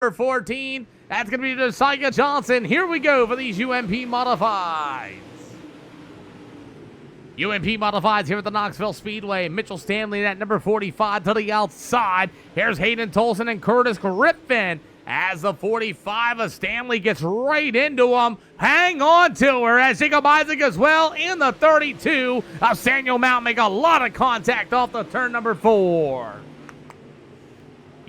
14. That's going to be Josiah Johnson. Here we go for these UMP Modifieds. UMP Modifieds here at the Knoxville Speedway. Mitchell Stanley at number 45 to the outside. Here's Hayden Tolson and Curtis Griffin. As the 45 of Stanley gets right into him. Hang on to her as Jacob Isaac as well in the 32 of Samuel Mount. Make a lot of contact off the turn number 4.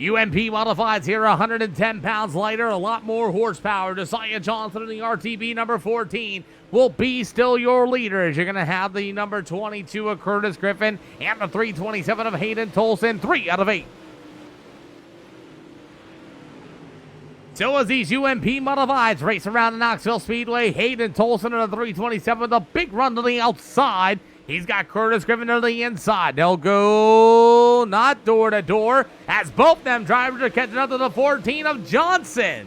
UMP Modifieds here, 110 pounds lighter, a lot more horsepower. Josiah Johnson in the RTB number 14 will be still your leader as you're going to have the number 22 of Curtis Griffin and the 327 of Hayden Tolson, 3 out of 8. So as these UMP Modifieds race around the Knoxville Speedway, Hayden Tolson in the 327 with a big run to the outside. He's got Curtis Griffin to the inside. They'll go not door to door as both them drivers are catching up to the 14 of Johnson.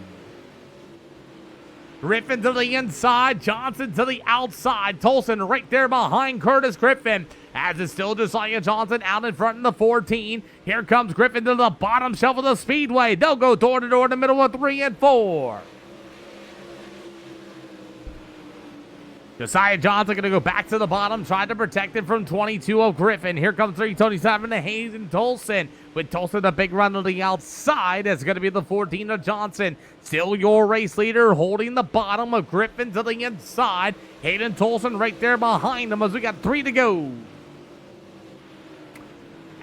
Griffin to the inside, Johnson to the outside. Tolson right there behind Curtis Griffin. As it's still Josiah Johnson out in front in the 14. Here comes Griffin to the bottom shelf of the Speedway. They'll go door to door in the middle of 3 and 4. Josiah Johnson going to go back to the bottom, trying to protect it from 22 of Griffin. Here comes 327 to Hayden Tolson. With Tolson a big run to the outside, it's going to be the 14 of Johnson. Still your race leader, holding the bottom of Griffin to the inside. Hayden Tolson right there behind him as we got 3 to go.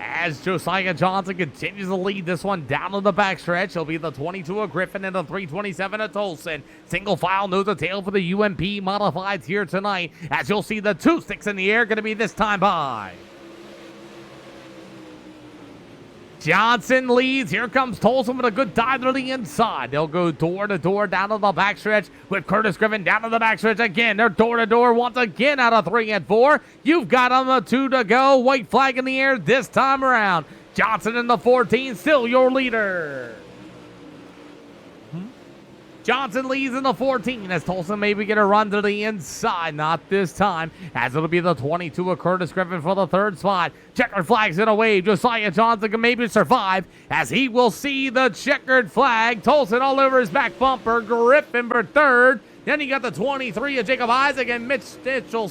As Josiah Johnson continues to lead this one down to the backstretch, he'll be the 22 of Griffin and the 327 of Tolson. Single file nose to tail for the UMP Modifieds here tonight. As you'll see the 2 sticks in the air going to be this time by. Johnson leads. Here comes Tolson with a good dive to the inside. They'll go door to door down to the backstretch with Curtis Griffin down to the backstretch again. They're door to door once again out of 3 and 4. You've got them a 2 to go. White flag in the air this time around. Johnson in the 14, still your leader. Johnson leads in the 14 as Tolson maybe get a run to the inside. Not this time, as it'll be the 22 of Curtis Griffin for the 3rd spot. Checkered flags in a wave. Josiah Johnson can maybe survive as he will see the checkered flag. Tolson all over his back bumper. Griffin for 3rd. Then you got the 23 of Jacob Isaac and Mitchell